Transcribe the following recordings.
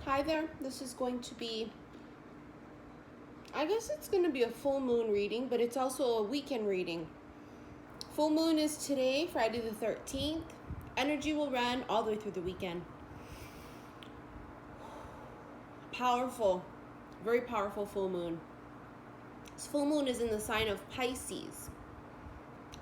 Hi there. This is going to be, I guess it's going to be a full moon reading, but it's also a weekend reading. Full moon is today, Friday the 13th. Energy will run all the way through the weekend. Powerful, very powerful full moon. This full moon is in the sign of Pisces.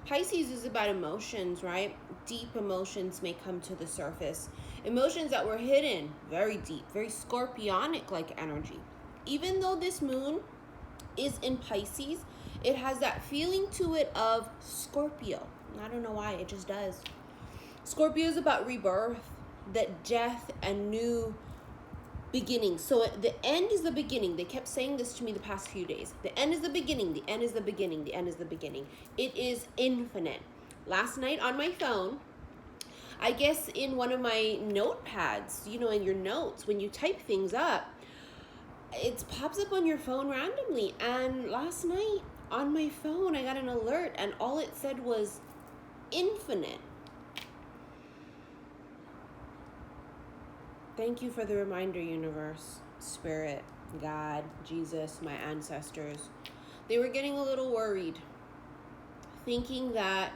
Pisces is about emotions, right? Deep emotions may come to the surface. Emotions that were hidden, very deep, very scorpionic-like energy. Even though this moon is in Pisces, it has that feeling to it of Scorpio. I don't know why, it just does. Scorpio is about rebirth, that death and new beginnings. So the end is the beginning. They kept saying this to me the past few days. The end is the beginning. The end is the beginning. The end is the beginning. It is infinite. Last night on my phone, I guess in one of my notepads, you know, in your notes, when you type things up, it pops up on your phone randomly. And last night on my phone, I got an alert and all it said was infinite. Thank you for the reminder, universe, spirit, God, Jesus, my ancestors. They were getting a little worried, thinking that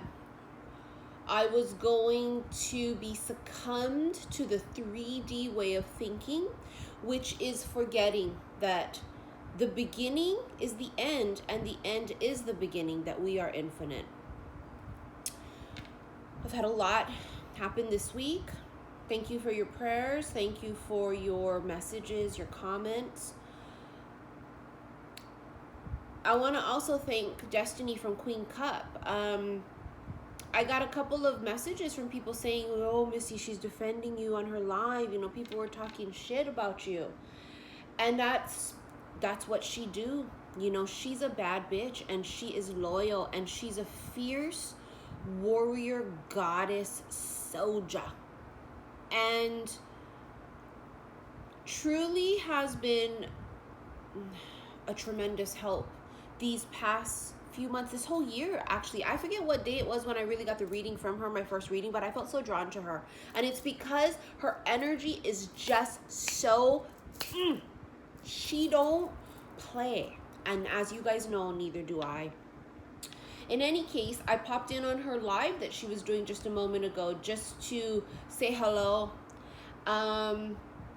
I was going to be succumbed to the 3D way of thinking, which is forgetting that the beginning is the end and the end is the beginning, that we are infinite. I've had a lot happen this week. Thank you for your prayers. Thank you for your messages, your comments. I want to also thank Destiny from Queen Cup. I got a couple of messages from people saying, oh, Missy, she's defending you on her live. You know, people were talking shit about you. And that's what she do. You know, she's a bad bitch and she is loyal and she's a fierce warrior goddess soldier. And truly has been a tremendous help these past few months, this whole year actually. I forget what day it was when I really got the reading from her, my first reading, but I felt so drawn to her. And it's because her energy is just so, she don't play. And as you guys know, neither do I. In any case, I popped in on her live that she was doing just a moment ago just to say hello. And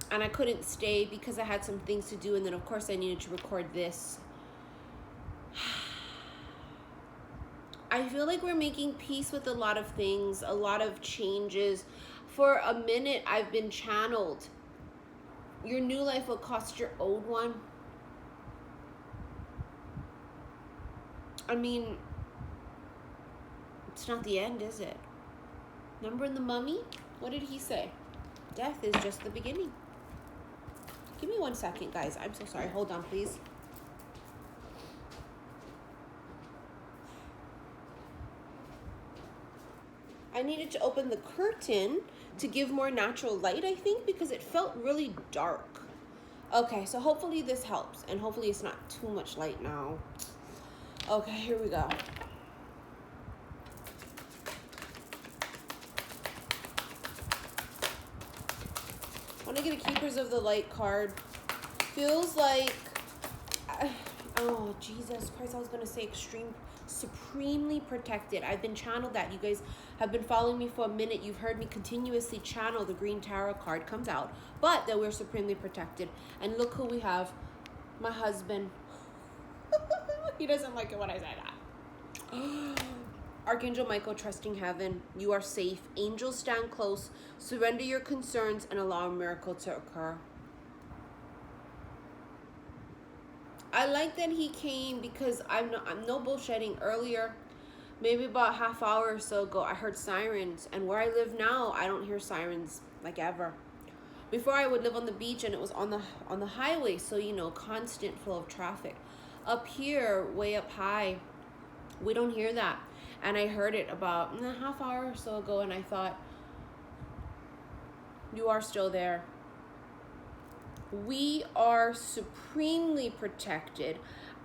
I couldn't stay because I had some things to do. And then, of course, I needed to record this. I feel like we're making peace with a lot of things, a lot of changes. For a minute, I've been channeled. Your new life will cost your old one. I mean, it's not the end, is it? Remember in The Mummy? What did he say? Death is just the beginning. Give me 1 second, guys. I'm so sorry. Hold on, please. I needed to open the curtain to give more natural light, I think, because it felt really dark. Okay, so hopefully this helps, and hopefully it's not too much light now. Okay, here we go. I want to get a Keepers of the Light card. Feels like, oh, Jesus Christ, I was going to say supremely protected. I've been channeled that. You guys have been following me for a minute. You've heard me continuously channel the green tarot card comes out, but that we're supremely protected. And look who we have, my husband. He doesn't like it when I say that. Archangel Michael, trusting heaven, you are safe. Angels, stand close. Surrender your concerns and allow a miracle to occur. I like that he came because I'm no bullshitting. Earlier, maybe about half hour or so ago, I heard sirens. And where I live now, I don't hear sirens like ever. Before, I would live on the beach and it was on the highway. So, you know, constant flow of traffic. Up here, way up high, we don't hear that. And I heard it about a half hour or so ago, and I thought, you are still there. We are supremely protected.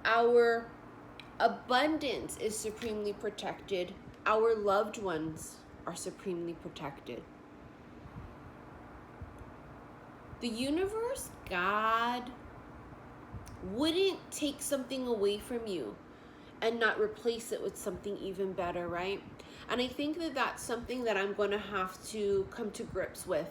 Our abundance is supremely protected. Our loved ones are supremely protected. The universe, God, wouldn't take something away from you and not replace it with something even better, right? And I think that that's something that I'm going to have to come to grips with,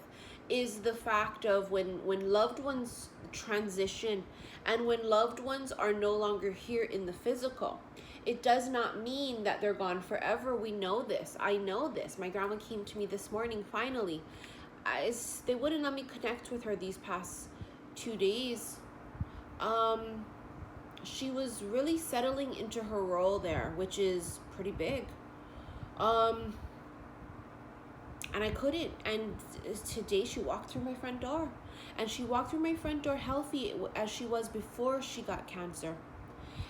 is the fact of when loved ones transition and when loved ones are no longer here in the physical, it does not mean that they're gone forever. We know this. I know this. My grandma came to me this morning, finally. They wouldn't let me connect with her these past 2 days. She was really settling into her role there, which is pretty big. And I couldn't. And today she walked through my front door. And she walked through my front door healthy as she was before she got cancer.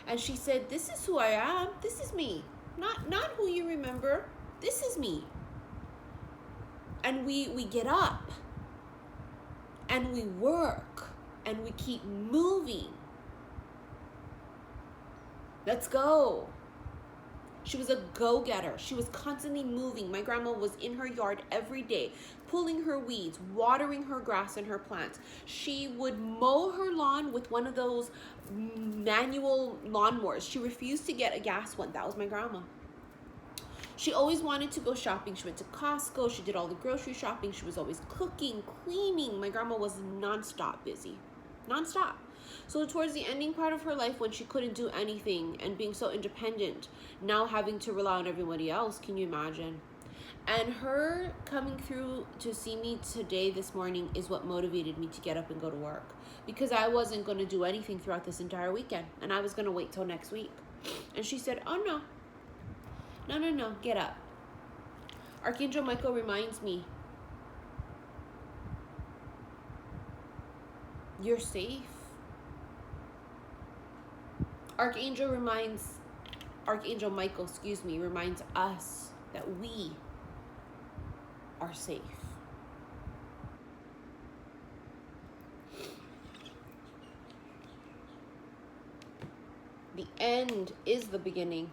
And she said, this is who I am. This is me. Not who you remember. This is me. And we get up. And we work. And we keep moving. Let's go. She was a go-getter. She was constantly moving. My grandma was in her yard every day, pulling her weeds, watering her grass and her plants. She would mow her lawn with one of those manual lawnmowers. She refused to get a gas one. That was my grandma. She always wanted to go shopping. She went to Costco. She did all the grocery shopping. She was always cooking, cleaning. My grandma was nonstop busy. Nonstop. So towards the ending part of her life, when she couldn't do anything and being so independent, now having to rely on everybody else, can you imagine? And her coming through to see me today, this morning, is what motivated me to get up and go to work. Because I wasn't going to do anything throughout this entire weekend. And I was going to wait till next week. And she said, oh no. No, get up. Archangel Michael reminds me, you're safe. Archangel Michael, reminds us that we are safe. The end is the beginning.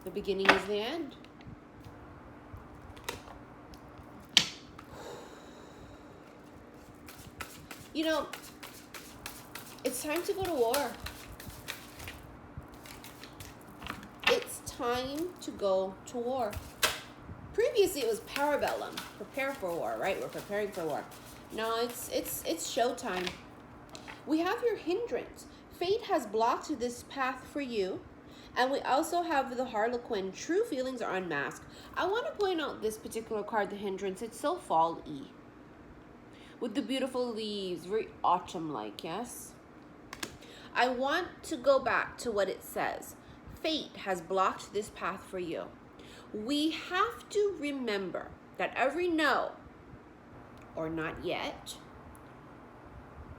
The beginning is the end. You know, it's time to go to war. It's time to go to war. Previously, it was parabellum, prepare for war, right? We're preparing for war. No, it's showtime. We have your hindrance. Fate has blocked this path for you. And we also have the Harlequin. True feelings are unmasked. I want to point out this particular card, the hindrance. It's so fall-y. With the beautiful leaves, very autumn-like, yes? I want to go back to what it says. Fate has blocked this path for you. We have to remember that every no, or not yet,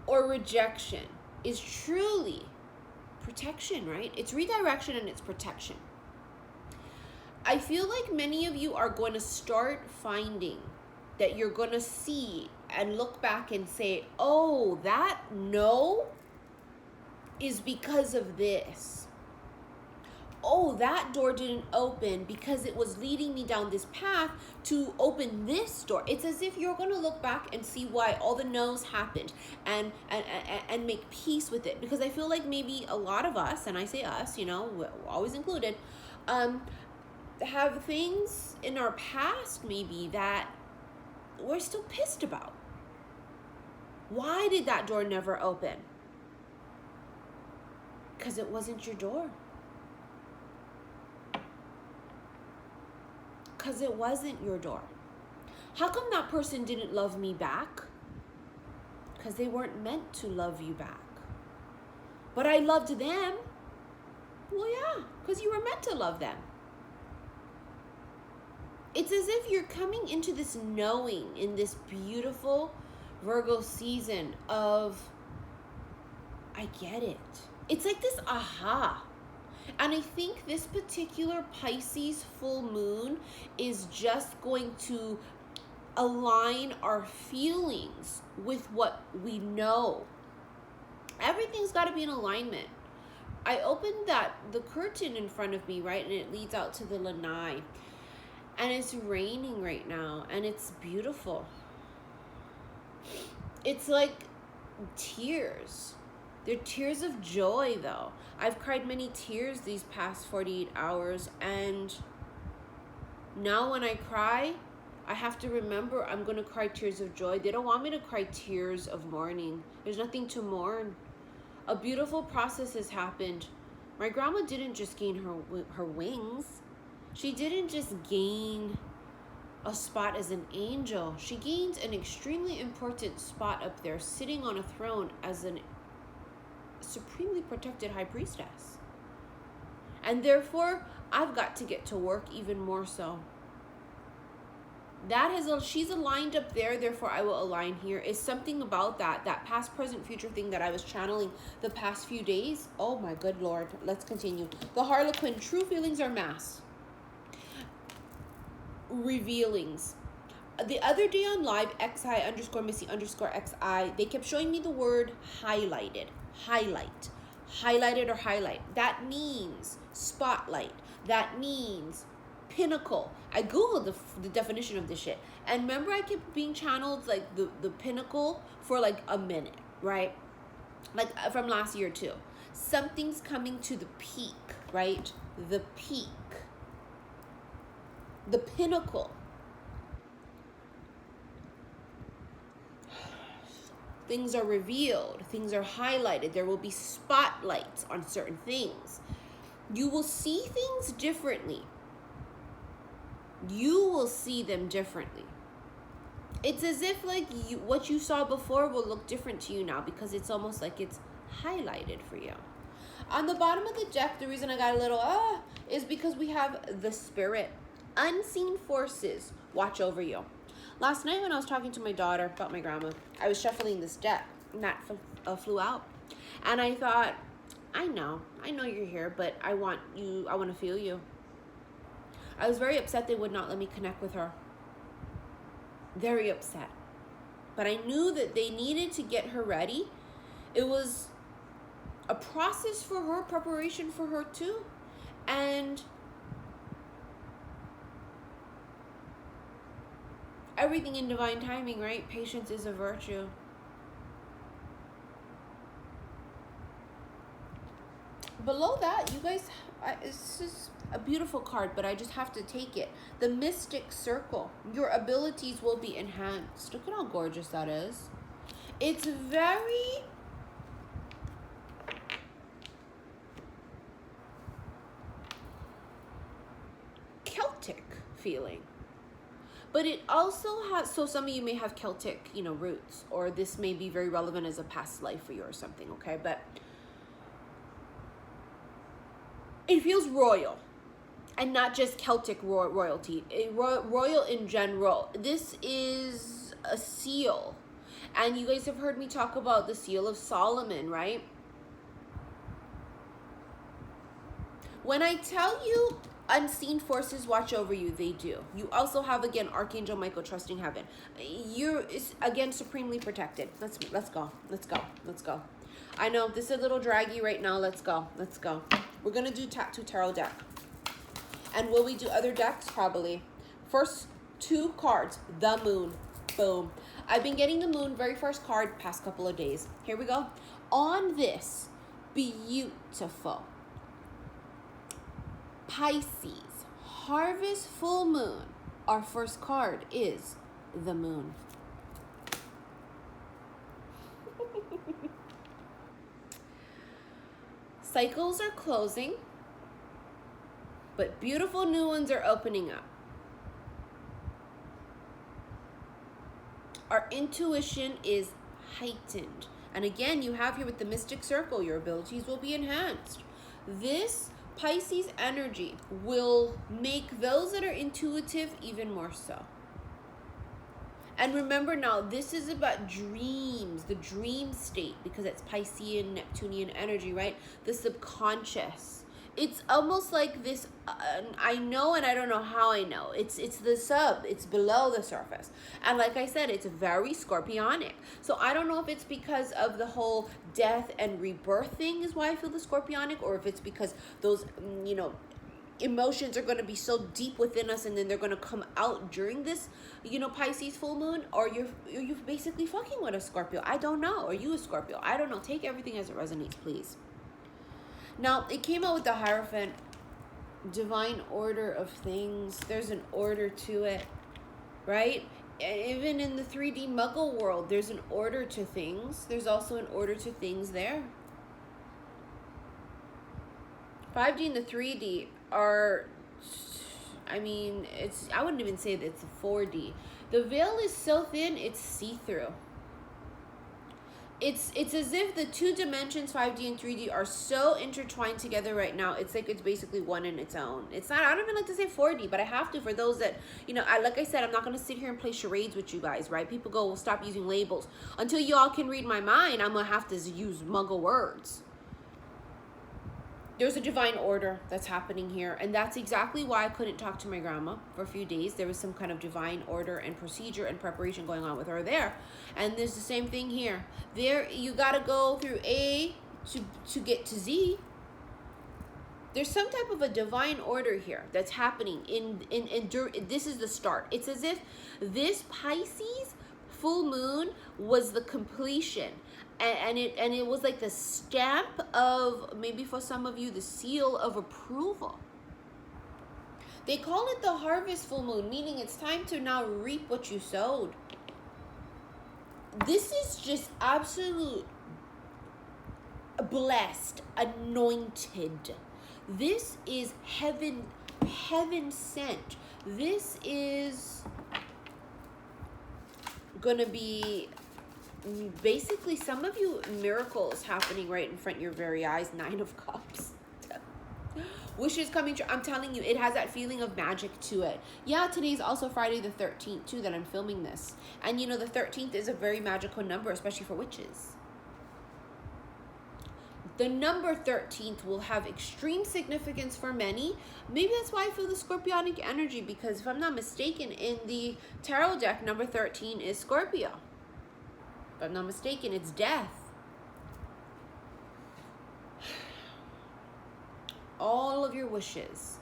or rejection is truly protection, right? It's redirection and it's protection. I feel like many of you are going to start finding that you're going to see and look back and say, oh, that no is because of this. Oh, that door didn't open because it was leading me down this path to open this door. It's as if you're going to look back and see why all the no's happened and make peace with it. Because I feel like maybe a lot of us, and I say us, you know, we're always included, have things in our past maybe that we're still pissed about. Why did that door never open? Because it wasn't your door. Because it wasn't your door. How come that person didn't love me back? Because they weren't meant to love you back. But I loved them. Well, yeah, because you were meant to love them. It's as if you're coming into this knowing in this beautiful Virgo season of, I get it. It's like this aha. And I think this particular Pisces full moon is just going to align our feelings with what we know. Everything's got to be in alignment. I opened the curtain in front of me, right? And it leads out to the lanai. And it's raining right now. And it's beautiful. it's like tears. They're tears of joy, though. I've cried many tears these past 48 hours, and now when I cry, I have to remember I'm going to cry tears of joy. They don't want me to cry tears of mourning. There's nothing to mourn. A beautiful process has happened. My grandma didn't just gain her wings. She didn't just gain a spot as an angel. She gained an extremely important spot up there, sitting on a throne as an supremely protected high priestess. And therefore, I've got to get to work even more so. She's aligned up there, therefore I will align here. Is something about that past, present, future thing that I was channeling the past few days. Oh my good Lord. Let's continue. The Harlequin, true feelings are masked. Revealings. The other day on live, XI_Missy_XI, they kept showing me the word highlighted. Highlighted or highlight. That means spotlight. That means pinnacle. I googled the definition of this shit, and remember I kept being channeled like the pinnacle for like a minute, right? Like from last year too. Something's coming to the peak, right? The peak, the pinnacle. Things are revealed, things are highlighted. There will be spotlights on certain things. You will see things differently. You will see them differently. It's as if like what you saw before will look different to you now, because it's almost like it's highlighted for you. On the bottom of the deck, the reason I got a little is because we have the Spirit. Unseen forces watch over you. Last night when I was talking to my daughter about my grandma, I was shuffling this deck, and that flew out. And I thought, I know you're here, but I want to feel you. I was very upset they would not let me connect with her. Very upset. But I knew that they needed to get her ready. It was a process for her, preparation for her too. And everything in divine timing, right? Patience is a virtue. Below that, you guys, it's just a beautiful card, but I just have to take it. The Mystic Circle. Your abilities will be enhanced. Look at how gorgeous that is. It's very Celtic feeling. But it also has, so some of you may have Celtic, roots, or this may be very relevant as a past life for you or something, okay? But it feels royal, and not just Celtic royalty, royal in general. This is a seal, and you guys have heard me talk about the seal of Solomon, right? When I tell you unseen forces watch over you, they do. You also have, again, Archangel Michael trusting heaven. You're, again, supremely protected. Let's go. I know this is a little draggy right now. Let's go. We're gonna do Tattoo Tarot deck. And will we do other decks? Probably. First two cards, the Moon. Boom. I've been getting the Moon, very first card, past couple of days. Here we go. On this beautiful Pisces harvest full moon, our first card is the Moon. Cycles are closing, but beautiful new ones are opening up. Our intuition is heightened. And again, you have here with the Mystic Circle, your abilities will be enhanced. This Pisces energy will make those that are intuitive even more so. And remember now, this is about dreams, the dream state, because it's Piscean, Neptunian energy, right? The subconscious. It's almost like this, I know and I don't know how I know. It's the sub, it's below the surface. And like I said, it's very scorpionic. So I don't know if it's because of the whole death and rebirth thing is why I feel the scorpionic, or if it's because those, emotions are going to be so deep within us, and then they're going to come out during this, you know, Pisces full moon, or you're basically fucking with a Scorpio. I don't know. Or you a Scorpio. I don't know. Take everything as it resonates, please. Now, it came out with the Hierophant, divine order of things. There's an order to it, right? Even in the 3D Muggle world, there's an order to things. There's also an order to things there. 5D and the 3D are, I mean, it's, I wouldn't even say that it's a 4D. The veil is so thin, it's see-through. It's as if the two dimensions, 5D and 3D, are so intertwined together right now. It's like it's basically one in its own. It's not, I don't even like to say 4D, but I have to for those that, you know, like I said, I'm not going to sit here and play charades with you guys, right? People go, well, stop using labels. Until y'all can read my mind, I'm going to have to use Muggle words. There's a divine order that's happening here, and that's exactly why I couldn't talk to my grandma for a few days. There was some kind of divine order and procedure and preparation going on with her there, and there's the same thing here. There, you got to go through A to get to Z. There's some type of a divine order here that's happening this is the start. It's as if this Pisces full moon was the completion. And it was like the stamp of, maybe for some of you, the seal of approval. They call it the harvest full moon, meaning it's time to now reap what you sowed. This is just absolute blessed, anointed. This is heaven sent. This is gonna be basically some of you miracles happening right in front of your very eyes. 9 of Cups. Wishes coming true. I'm telling you, it has that feeling of magic to it. Yeah, today's also Friday the 13th too that I'm filming this. And you know, the 13th is a very magical number, especially for witches. The number 13th will have extreme significance for many. Maybe that's why I feel the scorpionic energy, because if I'm not mistaken, in the tarot deck, number 13 is Scorpio. If I'm not mistaken, it's death. All of your wishes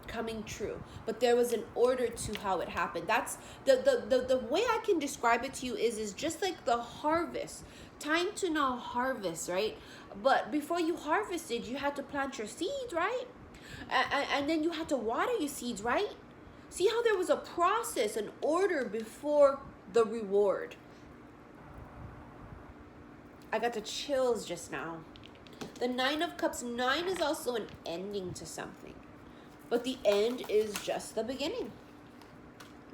coming true. But there was an order to how it happened. That's the way I can describe it to you is just like the harvest. Time to now harvest, right? But before you harvested, you had to plant your seeds, right? And then you had to water your seeds, right? See how there was a process, an order before the reward. I got the chills just now. The 9 of Cups. 9 is also an ending to something. But the end is just the beginning.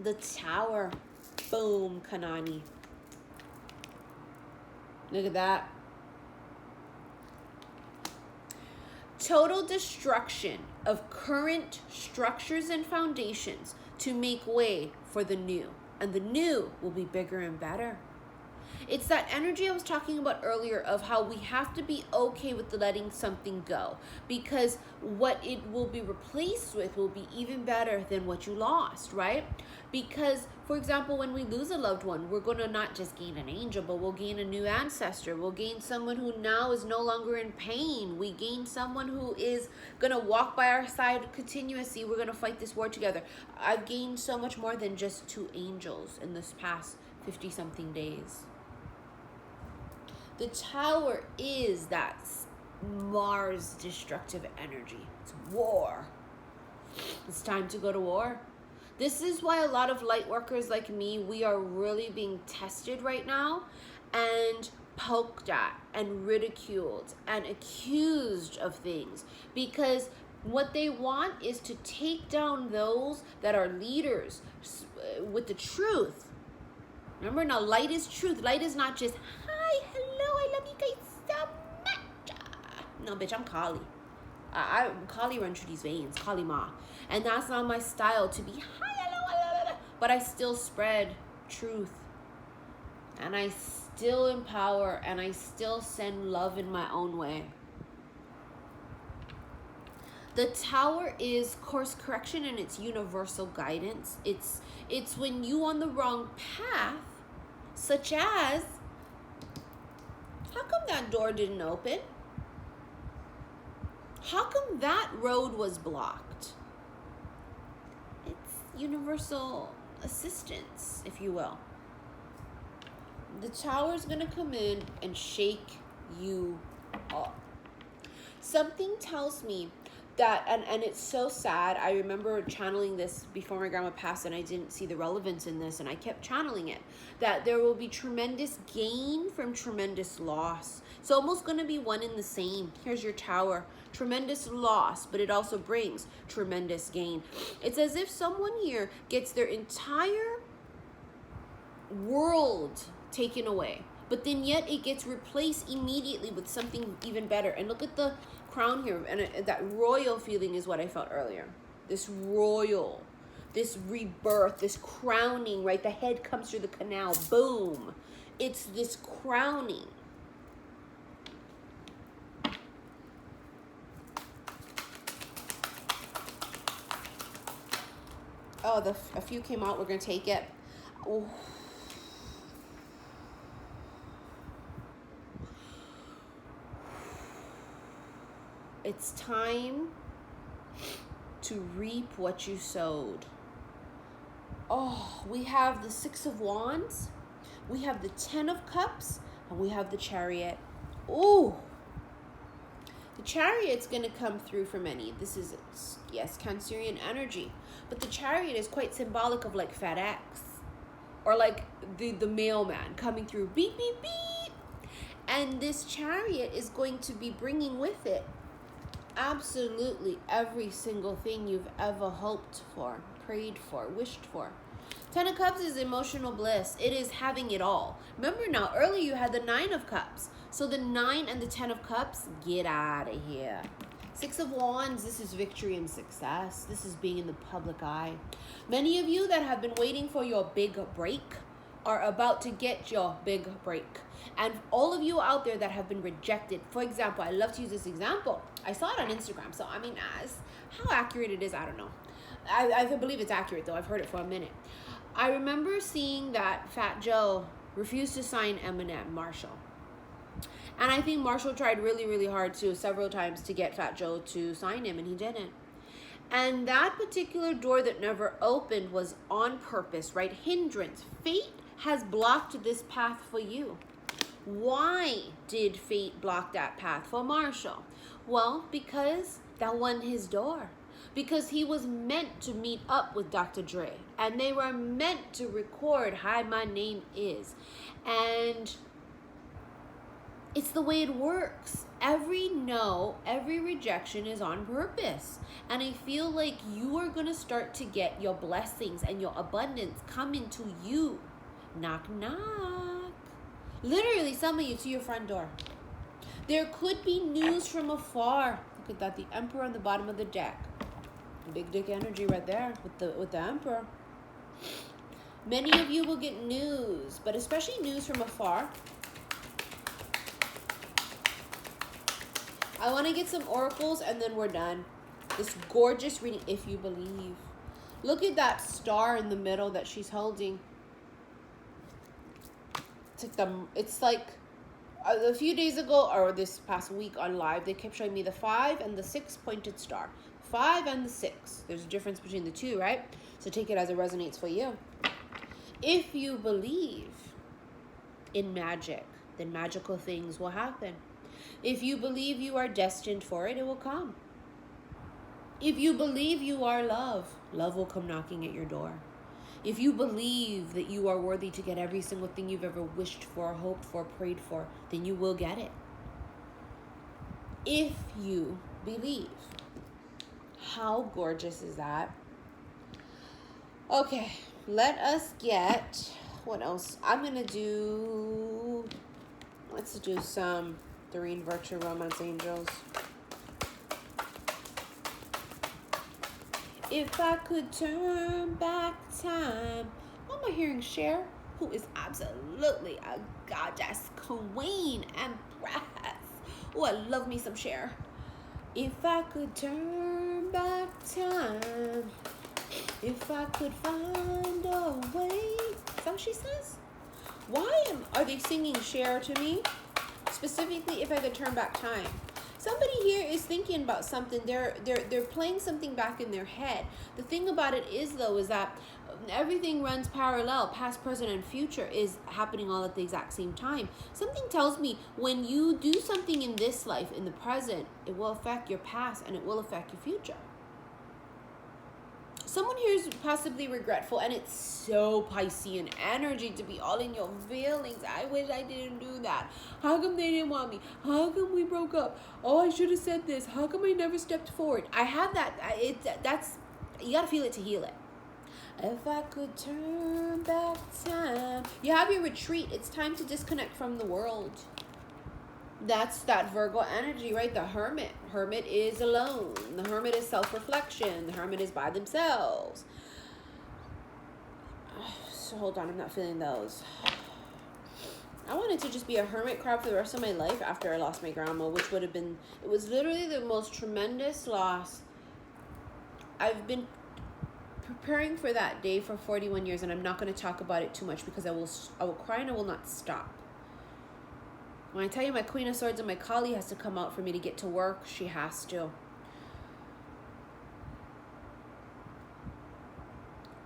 The Tower. Boom, Kanani. Look at that. Total destruction of current structures and foundations to make way for the new. And the new will be bigger and better. It's that energy I was talking about earlier of how we have to be okay with letting something go, because what it will be replaced with will be even better than what you lost, right? Because, for example, when we lose a loved one, we're going to not just gain an angel, but we'll gain a new ancestor. We'll gain someone who now is no longer in pain. We gain someone who is going to walk by our side continuously. We're going to fight this war together. I've gained so much more than just 2 angels in this past 50-something days. The Tower is that Mars destructive energy. It's war. It's time to go to war. This is why a lot of light workers like me, we are really being tested right now and poked at and ridiculed and accused of things, because what they want is to take down those that are leaders with the truth. Remember, now light is truth. Light is not just, hi, hello, I love you guys so much. No, bitch, I'm Kali. Kali runs through these veins, Kali Ma. And that's not my style to be, hi, hello, but I still spread truth. And I still empower, and I still send love in my own way. The Tower is course correction and it's universal guidance. It's when you on the wrong path, such as, how come that door didn't open? How come that road was blocked? It's universal assistance, if you will. The Tower is going to come in and shake you up. Something tells me that, and it's so sad. I remember channeling this before my grandma passed, and I didn't see the relevance in this, and I kept channeling it, that there will be tremendous gain from tremendous loss. It's almost going to be one and the same. Here's your Tower. Tremendous loss, but it also brings tremendous gain. It's as if someone here gets their entire world taken away, but then yet it gets replaced immediately with something even better. And look at the crown here, and that royal feeling is what I felt earlier. This royal, this rebirth, this crowning, right? The head comes through the canal, boom. It's this crowning. Oh, a few came out. We're going to take it. Ooh. It's time to reap what you sowed. Oh, we have the Six of Wands, we have the Ten of Cups, and we have the Chariot. Ooh, the Chariot's going to come through for many. This is, yes, Cancerian energy, but the Chariot is quite symbolic of like FedEx, or like the mailman coming through, beep, beep, beep. And this Chariot is going to be bringing with it absolutely every single thing you've ever hoped for, prayed for, wished for. Ten of Cups is emotional bliss. It is having it all. Remember now, earlier you had the Nine of Cups. So the 9 and the 10 of Cups, get out of here. Six of Wands, this is victory and success. This is being in the public eye. Many of you that have been waiting for your big break are about to get your big break. And all of you out there that have been rejected, for example, I love to use this example. I saw it on Instagram, so I mean, how accurate it is, I don't know. I believe it's accurate, though. I've heard it for a minute. I remember seeing that Fat Joe refused to sign Eminem, Marshall. And I think Marshall tried really, really hard, too, several times to get Fat Joe to sign him, and he didn't. And that particular door that never opened was on purpose, right? Hindrance. Fate has blocked this path for you. Why did fate block that path for Marshall? Well, because that wasn't his door. Because he was meant to meet up with Dr. Dre. And they were meant to record Hi, My Name Is. And it's the way it works. Every no, every rejection is on purpose. And I feel like you are going to start to get your blessings and your abundance coming to you. Knock, knock. Literally summon you to your front door. There could be news from afar. Look at that, the Emperor on the bottom of the deck. Big dick energy right there with the Emperor. Many of you will get news, but especially news from afar. I want to get some oracles and then we're done. This gorgeous reading, if you believe. Look at that star in the middle that she's holding. It's like a few days ago, or this past week on live, they kept showing me the 5 and the 6 pointed star. 5 and the 6. There's a difference between the two, right? So take it as it resonates for you. If you believe in magic, then magical things will happen. If you believe you are destined for it, it will come. If you believe you are love, love will come knocking at your door. If you believe that you are worthy to get every single thing you've ever wished for, hoped for, prayed for, then you will get it. If you believe. How gorgeous is that? Okay, let us get, what else? I'm going to do, let's do some Doreen Virtue Romance Angels. If I could turn back time. What am I hearing? Cher, who is absolutely a goddess, queen, empress. Oh, I love me some Cher. If I could turn back time, if I could find a way. Is that what she says? Why are they singing Cher to me? Specifically, if I could turn back time. somebody here is thinking about something. They're playing something back in their head. The thing about it is, though, is that everything runs parallel. Past, present, and future is happening all at the exact same time. Something tells me when you do something in this life, in the present, it will affect your past and it will affect your future. Someone here is possibly regretful, and it's so Piscean energy to be all in your feelings. I wish I didn't do that. How come they didn't want me? How come we broke up? Oh, I should have said this. How come I never stepped forward? I have that. That's you got to feel it to heal it. If I could turn back time. You have your retreat. It's time to disconnect from the world. That's that Virgo energy, right? The hermit. Hermit is alone. The hermit is self-reflection. The hermit is by themselves. So hold on, I'm not feeling those. I wanted to just be a hermit crab for the rest of my life after I lost my grandma, which would have been, it was literally the most tremendous loss. I've been preparing for that day for 41 years, and I'm not going to talk about it too much because I will cry and I will not stop. When I tell you my Queen of Swords and my Kali has to come out for me to get to work, she has to.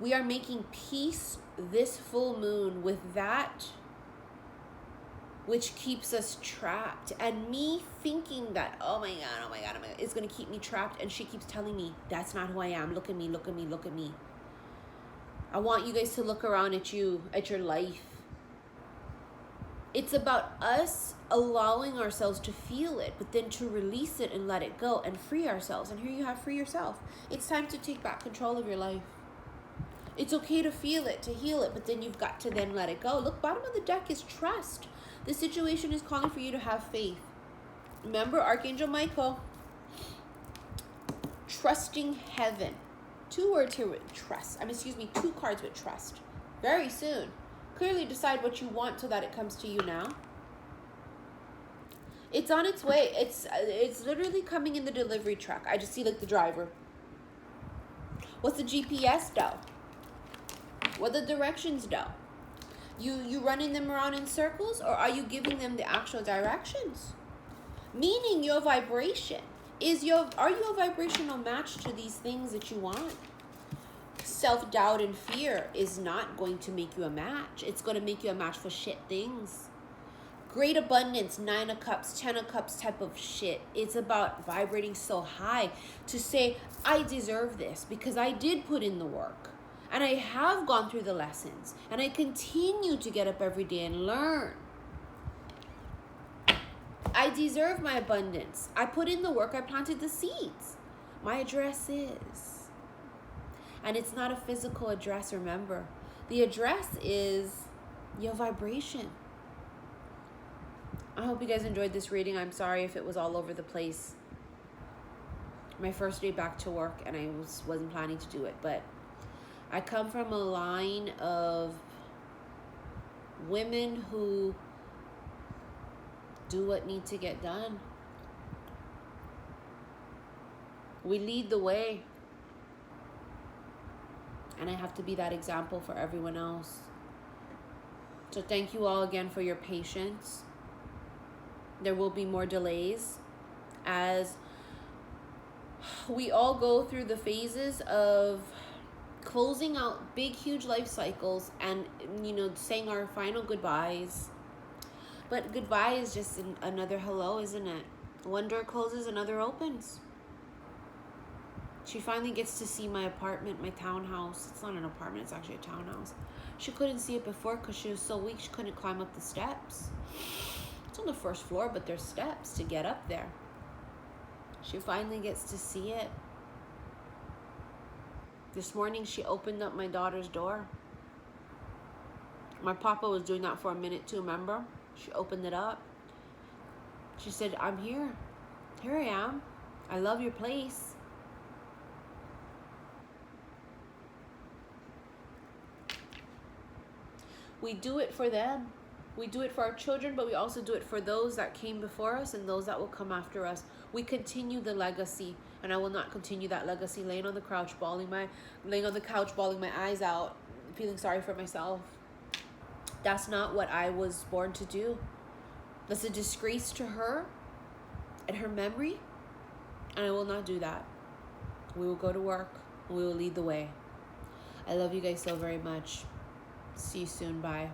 We are making peace this full moon with that which keeps us trapped. And me thinking that, oh my God, it's going to keep me trapped. And she keeps telling me, that's not who I am. Look at me, look at me, look at me. I want you guys to look around at you, at your life. It's about us allowing ourselves to feel it, but then to release it and let it go and free ourselves. And here you have free yourself. It's time to take back control of your life. It's okay to feel it, to heal it, but then you've got to then let it go. Look, bottom of the deck is trust. The situation is calling for you to have faith. Remember, Archangel Michael, trusting heaven. 2 words here with trust. 2 cards with trust. Very soon. Clearly decide what you want so that it comes to you now. It's on its way. It's literally coming in the delivery truck. I just see like the driver. What's the GPS though? What the directions though? You running them around in circles, or are you giving them the actual directions? Meaning your vibration are you a vibrational match to these things that you want? Self-doubt and fear is not going to make you a match. It's going to make you a match for shit things. Great abundance, 9 of cups, 10 of cups type of shit. It's about vibrating so high to say, I deserve this because I did put in the work. And I have gone through the lessons. And I continue to get up every day and learn. I deserve my abundance. I put in the work. I planted the seeds. My address is. And it's not a physical address, remember. The address is your vibration. I hope you guys enjoyed this reading. I'm sorry if it was all over the place. My first day back to work, and I wasn't planning to do it. But I come from a line of women who do what needs to get done. We lead the way. And I have to be that example for everyone else. So thank you all again for your patience. There will be more delays as we all go through the phases of closing out big, huge life cycles and, saying our final goodbyes. But goodbye is just another hello, isn't it? One door closes, another opens. She finally gets to see my apartment, my townhouse. It's not an apartment, it's actually a townhouse. She couldn't see it before because she was so weak she couldn't climb up the steps. It's on the first floor, but there's steps to get up there. She finally gets to see it. This morning she opened up my daughter's door. My papa was doing that for a minute too, remember? She opened it up. She said, I'm here. Here I am. I love your place. We do it for them. We do it for our children, but we also do it for those that came before us and those that will come after us. We continue the legacy, and I will not continue that legacy laying on the couch, bawling my eyes out, feeling sorry for myself. That's not what I was born to do. That's a disgrace to her. in her memory, and I will not do that. We will go to work, and we will lead the way. I love you guys so very much. See you soon. Bye.